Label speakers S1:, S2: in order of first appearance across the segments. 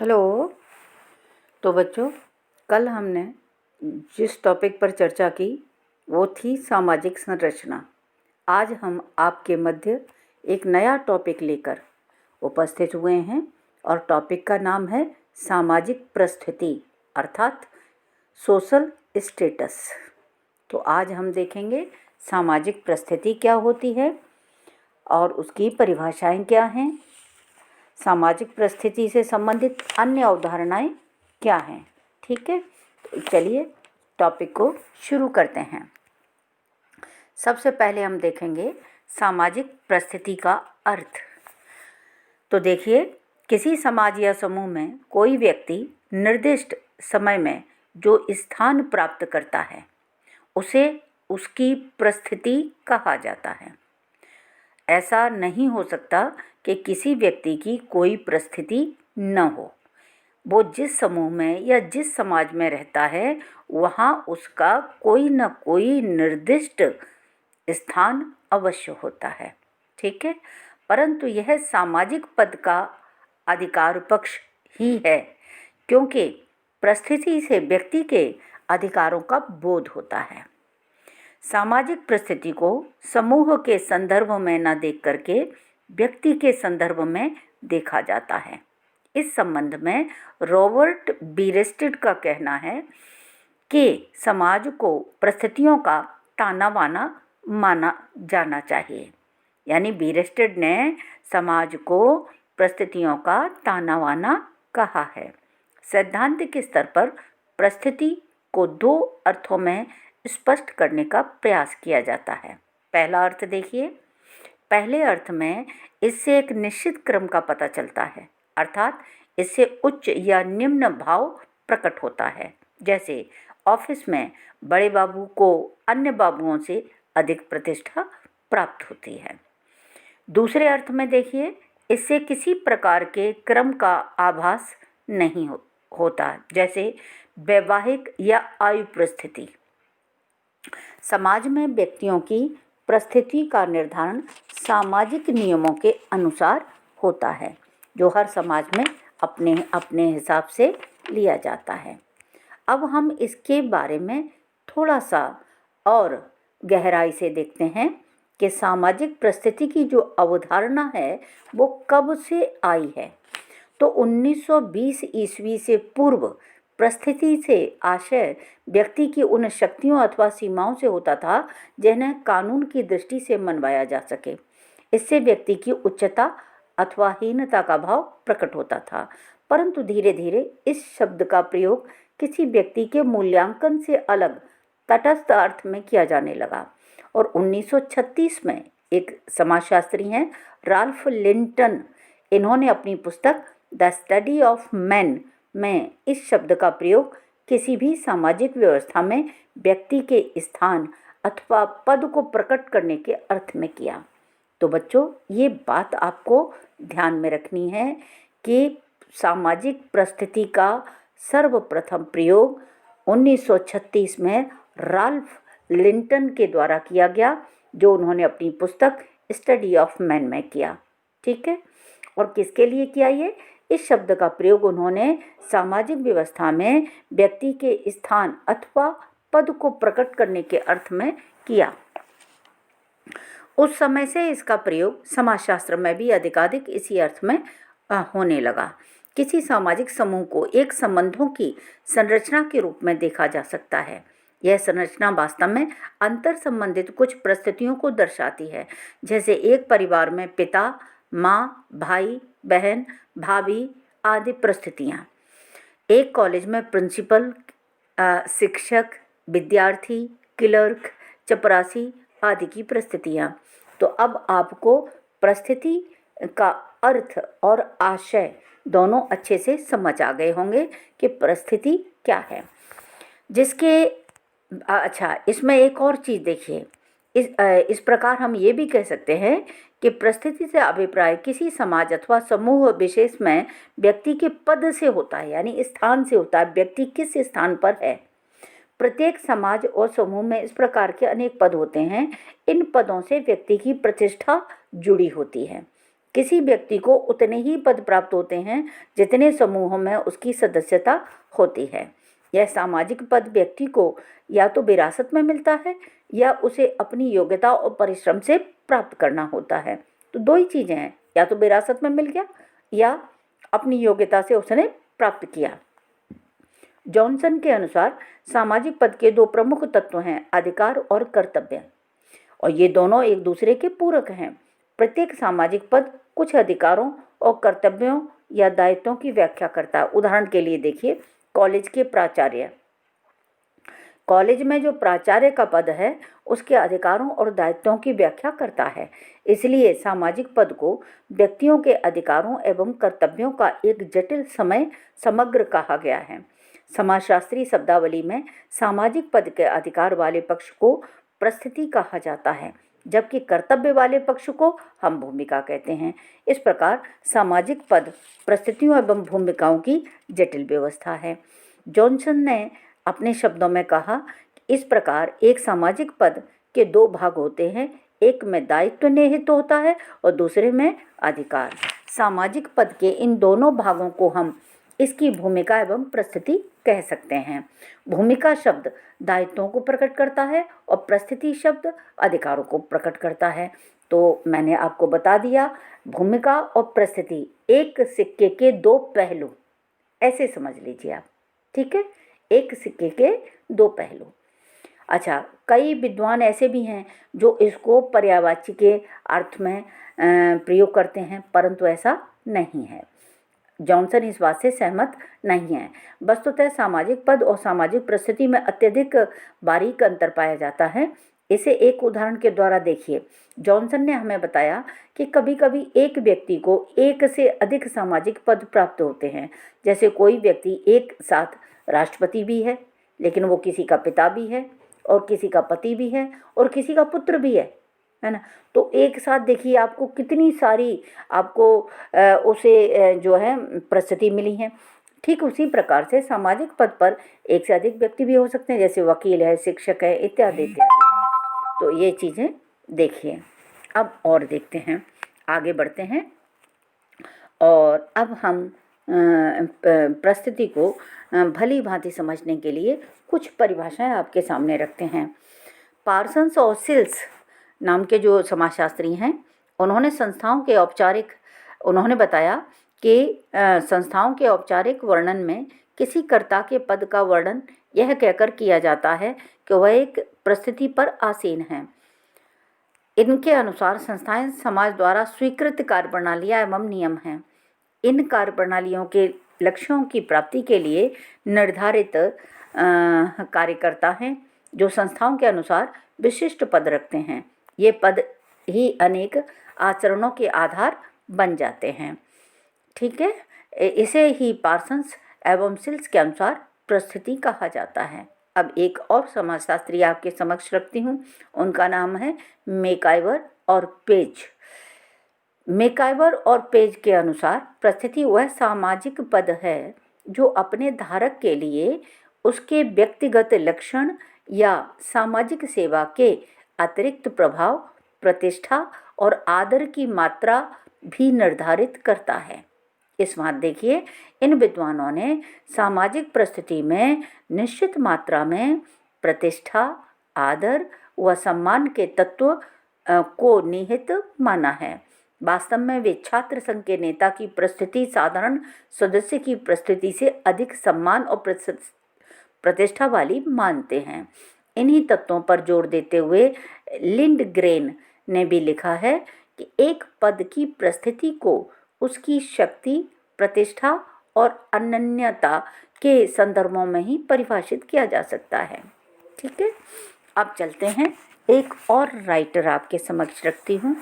S1: Hello. तो बच्चों, कल हमने जिस टॉपिक पर चर्चा की वो थी सामाजिक संरचना। आज हम आपके मध्य एक नया टॉपिक लेकर उपस्थित हुए हैं और टॉपिक का नाम है सामाजिक परिस्थिति अर्थात सोशल स्टेटस। तो आज हम देखेंगे सामाजिक परिस्थिति क्या होती है और उसकी परिभाषाएं क्या हैं, सामाजिक परिस्थिति से संबंधित अन्य अवधारणाएं क्या हैं। ठीक है, तो चलिए टॉपिक को शुरू करते हैं। सबसे पहले हम देखेंगे सामाजिक परिस्थिति का अर्थ। तो देखिए, किसी समाज या समूह में कोई व्यक्ति निर्दिष्ट समय में जो स्थान प्राप्त करता है उसे उसकी परिस्थिति कहा जाता है। ऐसा नहीं हो सकता कि किसी व्यक्ति की कोई परिस्थिति न हो। वो जिस समूह में या जिस समाज में रहता है वहाँ उसका कोई न कोई निर्दिष्ट स्थान अवश्य होता है। ठीक है, परंतु यह सामाजिक पद का अधिकार पक्ष ही है, क्योंकि परिस्थिति से व्यक्ति के अधिकारों का बोध होता है। सामाजिक परिस्थिति को समूह के संदर्भ में न देख करके व्यक्ति के संदर्भ में देखा जाता है। इस संबंध में रॉबर्ट बीरेस्टेड का कहना है कि समाज को परिस्थितियों का ताना बाना माना जाना चाहिए। यानी बीरेस्टेड ने समाज को परिस्थितियों का ताना बाना कहा है। सैद्धांतिक स्तर पर परिस्थिति को दो अर्थों में स्पष्ट करने का प्रयास किया जाता है। पहला अर्थ देखिए, पहले अर्थ में इससे एक निश्चित क्रम का पता चलता है, अर्थात इससे उच्च या निम्न भाव प्रकट होता है। जैसे ऑफिस में बड़े बाबू को अन्य बाबुओं से अधिक प्रतिष्ठा प्राप्त होती है। दूसरे अर्थ में देखिए, इससे किसी प्रकार के क्रम का आभास नहीं होता, जैसे वैवाहिक या आयु परिस्थिति। समाज में व्यक्तियों की परिस्थिति का निर्धारण सामाजिक नियमों के अनुसार होता है, जो हर समाज में अपने अपने हिसाब से लिया जाता है। अब हम इसके बारे में थोड़ा सा और गहराई से देखते हैं कि सामाजिक परिस्थिति की जो अवधारणा है वो कब से आई है। तो 1920 ईस्वी से पूर्व परिस्थिति से आशय व्यक्ति की उन शक्तियों अथवा सीमाओं से होता था जिन्हें कानून की दृष्टि से मनवाया जा सके। इससे व्यक्ति की उच्चता अथवा हीनता का भाव प्रकट होता था। परंतु धीरे धीरे इस शब्द का प्रयोग किसी व्यक्ति के मूल्यांकन से अलग तटस्थ अर्थ में किया जाने लगा और 1936 में एक समाजशास्त्री हैं राल्फ लिंटन, इन्होंने अपनी पुस्तक द स्टडी ऑफ मैन में इस शब्द का प्रयोग किसी भी सामाजिक व्यवस्था में व्यक्ति के स्थान अथवा पद को प्रकट करने के अर्थ में किया। तो बच्चों, ये बात आपको ध्यान में रखनी है कि सामाजिक परिस्थिति का सर्वप्रथम प्रयोग 1936 में राल्फ लिंटन के द्वारा किया गया, जो उन्होंने अपनी पुस्तक स्टडी ऑफ मैन में किया। ठीक है, और किसके लिए किया ये? इस शब्द का प्रयोग उन्होंने सामाजिक व्यवस्था में व्यक्ति के स्थान अथवा पद को प्रकट करने के अर्थ में किया। उस समय से इसका प्रयोग समाजशास्त्र में भी अधिकाधिक इसी अर्थ में होने लगा। किसी सामाजिक समूह को एक संबंधों की संरचना के रूप में देखा जा सकता है। यह संरचना वास्तव में अंतर संबंधित कुछ परिस्थितियों को दर्शाती है, जैसे एक परिवार में पिता, माँ, भाई, बहन, भाभी आदि परिस्थितियाँ। एक कॉलेज में प्रिंसिपल, शिक्षक, विद्यार्थी, क्लर्क, चपरासी आदि की परिस्थितियाँ। तो अब आपको परिस्थिति का अर्थ और आशय दोनों अच्छे से समझ आ गए होंगे कि परिस्थिति क्या है। जिसके अच्छा, इसमें एक और चीज़ देखिए, इस प्रकार हम ये भी कह सकते हैं कि परिस्थिति से अभिप्राय किसी समाज अथवा समूह विशेष में व्यक्ति के पद से होता है, यानी स्थान से होता है, व्यक्ति किस स्थान पर है। प्रत्येक समाज और समूह में इस प्रकार के अनेक पद होते हैं। इन पदों से व्यक्ति की प्रतिष्ठा जुड़ी होती है। किसी व्यक्ति को उतने ही पद प्राप्त होते हैं जितने समूहों में उसकी सदस्यता होती है। यह सामाजिक पद व्यक्ति को या तो विरासत में मिलता है या उसे अपनी योग्यता और परिश्रम से प्राप्त करना होता है। तो दो ही चीज़ें हैं, या तो विरासत में मिल गया या अपनी योग्यता से उसने प्राप्त किया। जॉनसन के अनुसार सामाजिक पद के दो प्रमुख तत्व हैं, अधिकार और कर्तव्य, और ये दोनों एक दूसरे के पूरक हैं। प्रत्येक सामाजिक पद कुछ अधिकारों और कर्तव्यों या दायित्वों की व्याख्या करता है। उदाहरण के लिए देखिए, कॉलेज के प्राचार्य, कॉलेज में जो प्राचार्य का पद है उसके अधिकारों और दायित्वों की व्याख्या करता है। इसलिए सामाजिक पद को व्यक्तियों के अधिकारों एवं कर्तव्यों का एक जटिल समग्र कहा गया है। समाजशास्त्री शब्दावली में सामाजिक पद के अधिकार वाले पक्ष को परिस्थिति कहा जाता है, जबकि कर्तव्य वाले पक्ष को हम भूमिका कहते हैं। इस प्रकार सामाजिक पद परिस्थितियों एवं भूमिकाओं की जटिल व्यवस्था है। जॉनसन ने अपने शब्दों में कहा कि इस प्रकार एक सामाजिक पद के दो भाग होते हैं, एक में दायित्व निहित होता है और दूसरे में अधिकार। सामाजिक पद के इन दोनों भागों को हम इसकी भूमिका एवं परिस्थिति कह सकते हैं। भूमिका शब्द दायित्वों को प्रकट करता है और परिस्थिति शब्द अधिकारों को प्रकट करता है। तो मैंने आपको बता दिया, भूमिका और परिस्थिति एक सिक्के के दो पहलू, ऐसे समझ लीजिए आप, ठीक है, एक सिक्के के दो पहलू। अच्छा, कई विद्वान ऐसे भी हैं जो इसको पर्यायवाची के अर्थ में प्रयोग करते हैं, परंतु ऐसा नहीं है। जॉनसन इस बात से सहमत नहीं है। वस्तुतः सामाजिक पद और सामाजिक परिस्थिति में अत्यधिक बारीक अंतर पाया जाता है। इसे एक उदाहरण के द्वारा देखिए। जॉनसन ने हमें बताया कि कभी कभी एक व्यक्ति को एक से अधिक सामाजिक पद प्राप्त होते हैं। जैसे कोई व्यक्ति एक साथ राष्ट्रपति भी है, लेकिन वो किसी का पिता भी है और किसी का पति भी है और किसी का पुत्र भी है ना। तो एक साथ देखिए आपको कितनी सारी आपको उसे जो है परिस्थिति मिली है। ठीक उसी प्रकार से सामाजिक पद पर एक से अधिक व्यक्ति भी हो सकते हैं, जैसे वकील है, शिक्षक है, इत्यादि इत्यादि। तो ये चीज़ें देखिए। अब और देखते हैं, आगे बढ़ते हैं और अब हम परिस्थिति को भली भांति समझने के लिए कुछ परिभाषाएं आपके सामने रखते हैं। पार्सन्स और सिल्स नाम के जो समाजशास्त्री हैं, उन्होंने बताया कि संस्थाओं के औपचारिक वर्णन में किसी कर्ता के पद का वर्णन यह कहकर किया जाता है कि वह एक परिस्थिति पर आसीन है। इनके अनुसार संस्थाएं समाज द्वारा स्वीकृत कार्यप्रणालियाँ एवं नियम हैं। इन कार्यप्रणालियों के लक्ष्यों की प्राप्ति के लिए निर्धारित कार्यकर्ता हैं जो संस्थाओं के अनुसार विशिष्ट पद रखते हैं। ये पद ही अनेक आचरणों के आधार बन जाते हैं, ठीक है। इसे ही पार्सन्स एवं सिल्स के अनुसार परिस्थिति कहा जाता है। अब एक और समाजशास्त्री आपके समक्ष रखती हूँ, उनका नाम है मैकआइवर और पेज। मैकआइवर और पेज के अनुसार परिस्थिति वह सामाजिक पद है जो अपने धारक के लिए उसके व्यक्तिगत लक्षण या सामाजिक सेवा के अतिरिक्त प्रभाव, प्रतिष्ठा और आदर की मात्रा भी निर्धारित करता है। इस बात देखिए, इन विद्वानों ने सामाजिक परिस्थिति में निश्चित मात्रा में प्रतिष्ठा, आदर व सम्मान के तत्व को निहित माना है। वास्तव में वे छात्र संघ के नेता की परिस्थिति साधारण सदस्य की परिस्थिति से अधिक सम्मान और प्रतिष्ठा वाली मानते हैं। इन्हीं तत्वों पर जोर देते हुए लिंडग्रेन ने भी लिखा है कि एक पद की परिस्थिति को उसकी शक्ति, प्रतिष्ठा और अनन्यता के संदर्भों में ही परिभाषित किया जा सकता है, ठीक है। अब चलते हैं, एक और राइटर आपके समक्ष रखती हूँ।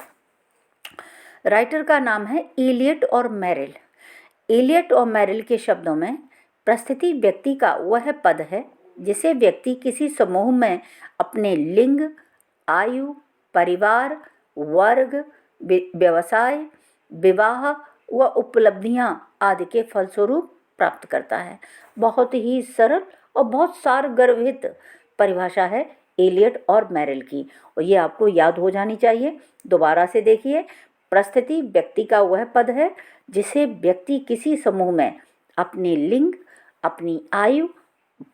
S1: राइटर का नाम है इलियट और मेरिल। इलियट और मेरिल के शब्दों में परिस्थिति व्यक्ति का वह पद है जिसे व्यक्ति किसी समूह में अपने लिंग, आयु, परिवार, वर्ग, व्यवसाय, विवाह व उपलब्धियां आदि के फलस्वरूप प्राप्त करता है। बहुत ही सरल और बहुत सारगर्भित परिभाषा है इलियट और मेरिल की, और ये आपको याद हो जानी चाहिए। दोबारा से देखिए, परिस्थिति व्यक्ति का वह पद है जिसे व्यक्ति किसी समूह में अपने लिंग, अपनी आयु,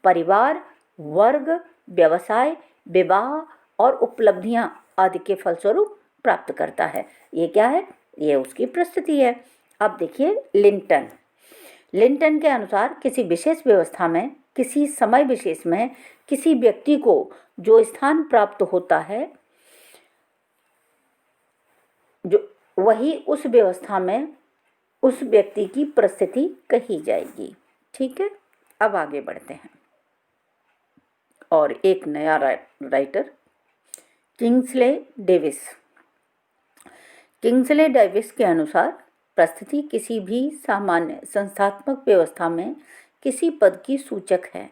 S1: परिवार, वर्ग, व्यवसाय, विवाह और उपलब्धियां आदि के फलस्वरूप प्राप्त करता है। ये क्या है? ये उसकी परिस्थिति है। अब देखिए लिंटन के अनुसार किसी विशेष व्यवस्था में, किसी समय विशेष में किसी व्यक्ति को जो स्थान प्राप्त होता है, जो वही उस व्यवस्था में उस व्यक्ति की परिस्थिति कही जाएगी। ठीक है, अब आगे बढ़ते हैं। और एक नया राइटर किंग्सले डेविस के अनुसार परिस्थिति किसी भी सामान्य संस्थात्मक व्यवस्था में किसी पद की सूचक है।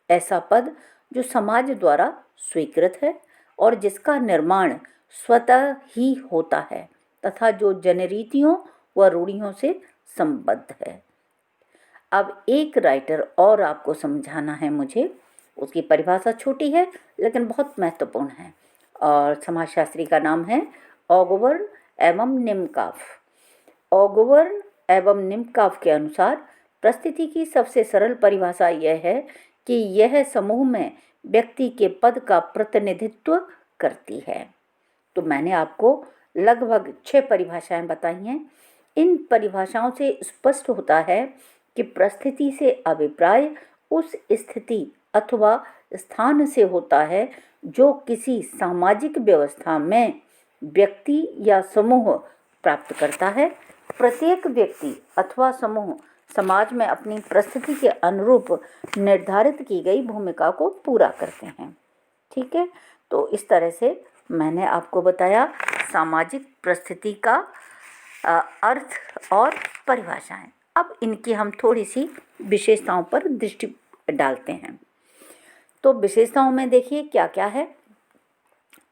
S1: ऐसा पद जो समाज द्वारा स्वीकृत है और जिसका निर्माण स्वतः ही होता है तथा जो जनरीतियों व रूढ़ियों से संबद्ध है। अब एक राइटर और आपको समझाना है मुझे, उसकी परिभाषा छोटी है लेकिन बहुत महत्वपूर्ण है और समाजशास्त्री का नाम है ऑगबर्न एवं निमकॉफ। ऑगबर्न एवं निमकॉफ के अनुसार परिस्थिति की सबसे सरल परिभाषा यह है कि यह समूह में व्यक्ति के पद का प्रतिनिधित्व करती है। तो मैंने आपको लगभग 6 परिभाषाएं बताई हैं। इन परिभाषाओं से स्पष्ट होता है कि परिस्थिति से अभिप्राय उस स्थिति अथवा स्थान से होता है जो किसी सामाजिक व्यवस्था में व्यक्ति या समूह प्राप्त करता है। प्रत्येक व्यक्ति अथवा समूह समाज में अपनी परिस्थिति के अनुरूप निर्धारित की गई भूमिका को पूरा करते हैं। ठीक है, तो इस तरह से मैंने आपको बताया सामाजिक परिस्थिति का अर्थ और परिभाषाएं। अब इनकी हम थोड़ी सी विशेषताओं पर दृष्टि डालते हैं। तो विशेषताओं में देखिए क्या क्या है।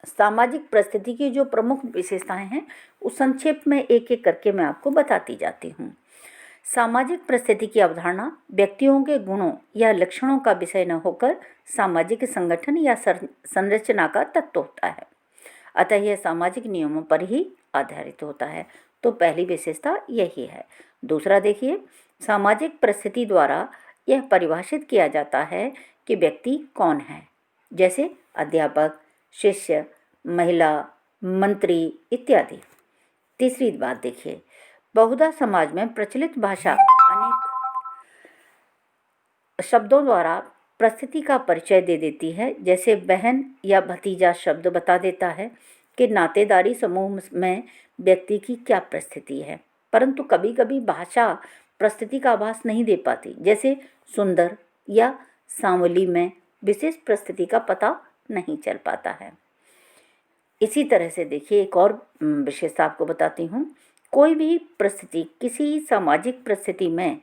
S1: सामाजिक परिस्थिति की जो प्रमुख विशेषताएं हैं उस संक्षेप में एक एक करके मैं आपको बताती जाती हूँ। सामाजिक परिस्थिति की अवधारणा व्यक्तियों के गुणों या लक्षणों का विषय न होकर सामाजिक संगठन या संरचना का तत्व होता है, अतः यह सामाजिक नियमों पर ही आधारित होता है। तो पहली विशेषता यही है। दूसरा देखिए, सामाजिक परिस्थिति द्वारा यह परिभाषित किया जाता है कि व्यक्ति कौन है, जैसे अध्यापक, शिष्य, महिला, मंत्री इत्यादि। तीसरी बात देखिए, बहुधा समाज में प्रचलित भाषा अनेक शब्दों द्वारा परिस्थिति का परिचय दे देती है, जैसे बहन या भतीजा शब्द बता देता है कि नातेदारी समूह में व्यक्ति की क्या परिस्थिति है, परंतु कभी कभी भाषा परिस्थिति का आभास नहीं दे पाती, जैसे सुंदर या सांवली में विशेष परिस्थिति का पता नहीं चल पाता है। इसी तरह से देखिए एक और विशेषता आपको बताती हूँ। कोई भी परिस्थिति किसी सामाजिक परिस्थिति में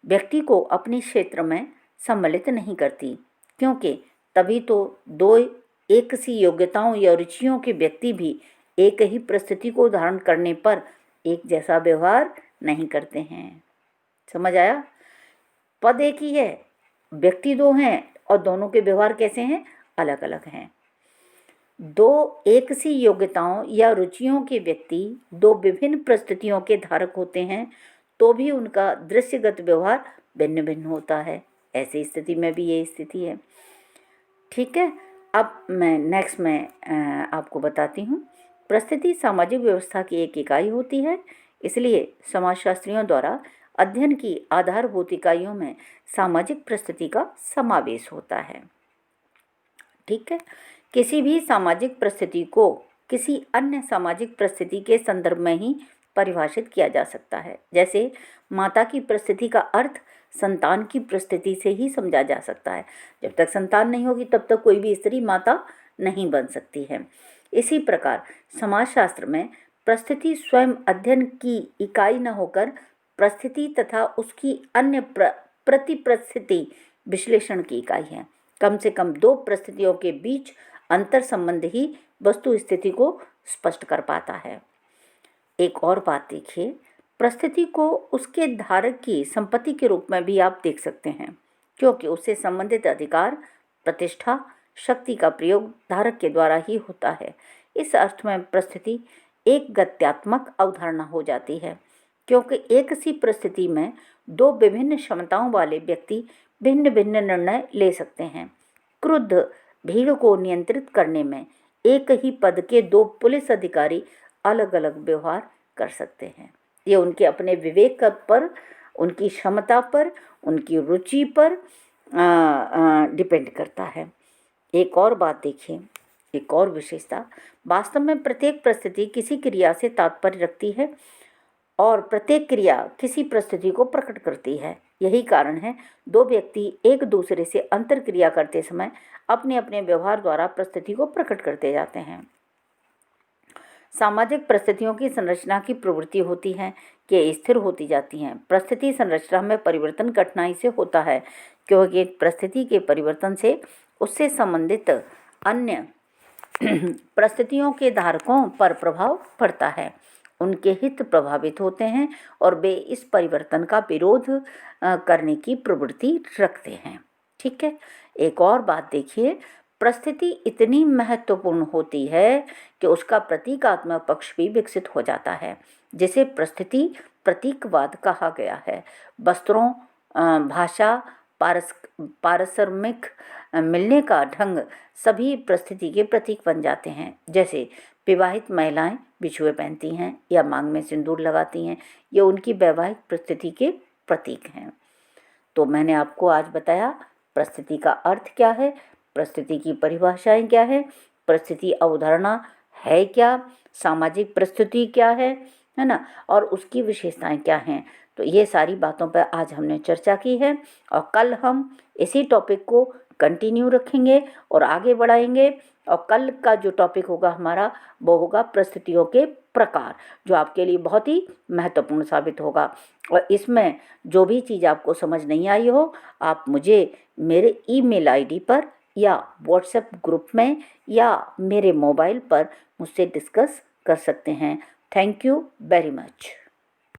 S1: व्यक्ति को अपने क्षेत्र में सम्मिलित नहीं करती, क्योंकि तभी तो दो एक सी योग्यताओं या रुचियों के व्यक्ति भी एक ही परिस्थिति को धारण करने पर एक जैसा व्यवहार नहीं करते हैं। समझ आया? पद एक ही है, व्यक्ति दो हैं और दोनों के व्यवहार कैसे हैं? अलग अलग हैं। दो एक सी योग्यताओं या रुचियों के व्यक्ति दो विभिन्न परिस्थितियों के धारक होते हैं तो भी उनका दृश्यगत व्यवहार भिन्न भिन्न होता है। ऐसी स्थिति में भी ये स्थिति है। ठीक है, अब मैं नेक्स्ट में आपको बताती हूँ। परिस्थिति सामाजिक व्यवस्था की एक इकाई होती है, इसलिए समाजशास्त्रियों द्वारा अध्ययन की आधारभूत इकाइयों में सामाजिक परिस्थिति का समावेश होता है। ठीक है, किसी भी सामाजिक परिस्थिति को किसी अन्य सामाजिक परिस्थिति के संदर्भ में ही परिभाषित किया जा सकता है। जैसे माता की परिस्थिति का अर्थ संतान की परिस्थिति से ही समझा जा सकता है। जब तक संतान नहीं होगी तब तक कोई भी स्त्री माता नहीं बन सकती है। इसी प्रकार समाजशास्त्र में परिस्थिति स्वयं अध्ययन की इकाई न होकर परिस्थिति तथा उसकी अन्य प्रतिपरिस्थिति विश्लेषण की इकाई है। कम से कम दो परिस्थितियों के बीच अंतर संबंध ही वस्तु स्थिति को स्पष्ट कर पाता है। एक और बात देखिए, परिस्थिति को उसके धारक की संपत्ति के रूप में भी आप देख सकते हैं, क्योंकि उससे संबंधित अधिकार, प्रतिष्ठा, शक्ति का प्रयोग धारक के द्वारा ही होता है। इस अर्थ में परिस्थिति एक गत्यात्मक अवधारणा हो जाती है, क्योंकि एक सी परिस्थिति में दो विभिन्न क्षमताओं वाले व्यक्ति भिन्न भिन्न निर्णय ले सकते हैं। क्रुद्ध भीड़ को नियंत्रित करने में एक ही पद के दो पुलिस अधिकारी अलग अलग व्यवहार कर सकते हैं। ये उनके अपने विवेक पर, उनकी क्षमता पर, उनकी रुचि पर डिपेंड करता है। एक और बात देखिए, एक और विशेषता, वास्तव में प्रत्येक परिस्थिति किसी क्रिया से तात्पर्य रखती है और प्रत्येक क्रिया किसी परिस्थिति को प्रकट करती है। यही कारण है दो व्यक्ति एक दूसरे से अंतर क्रिया करते समय अपने अपने व्यवहार द्वारा परिस्थिति को प्रकट करते जाते हैं। सामाजिक परिस्थितियों की संरचना की प्रवृत्ति होती है कि स्थिर होती जाती हैं। परिस्थिति संरचना में परिवर्तन कठिनाई से होता है, क्योंकि परिस्थिति के परिवर्तन से उससे संबंधित अन्य परिस्थितियों के धारकों पर प्रभाव पड़ता है, उनके हित प्रभावित होते हैं और वे इस परिवर्तन का विरोध करने की प्रवृत्ति रखते हैं। ठीक है, एक और बात देखिए, परिस्थिति इतनी महत्वपूर्ण होती है कि उसका प्रतीकात्मक पक्ष भी विकसित हो जाता है, जिसे परिस्थिति प्रतीकवाद कहा गया है। वस्त्रों, भाषा, पारस्परिक मिलने का ढंग सभी परिस्थिति के प्रतीक बन जाते हैं। जैसे विवाहित महिलाएं बिछुए पहनती हैं या मांग में सिंदूर लगाती हैं, ये उनकी वैवाहिक परिस्थिति के प्रतीक हैं। तो मैंने आपको आज बताया परिस्थिति का अर्थ क्या है, परिस्थिति की परिभाषाएं क्या है, परिस्थिति अवधारणा है क्या, सामाजिक परिस्थिति क्या है ना, और उसकी विशेषताएं क्या हैं। तो ये सारी बातों पर आज हमने चर्चा की है और कल हम इसी टॉपिक को कंटिन्यू रखेंगे और आगे बढ़ाएंगे। और कल का जो टॉपिक होगा हमारा, वो होगा परिस्थितियों के प्रकार, जो आपके लिए बहुत ही महत्वपूर्ण साबित होगा। और इसमें जो भी चीज़ आपको समझ नहीं आई हो, आप मुझे मेरे ईमेल आईडी पर या व्हाट्सएप ग्रुप में या मेरे मोबाइल पर मुझसे डिस्कस कर सकते हैं। Thank you very much.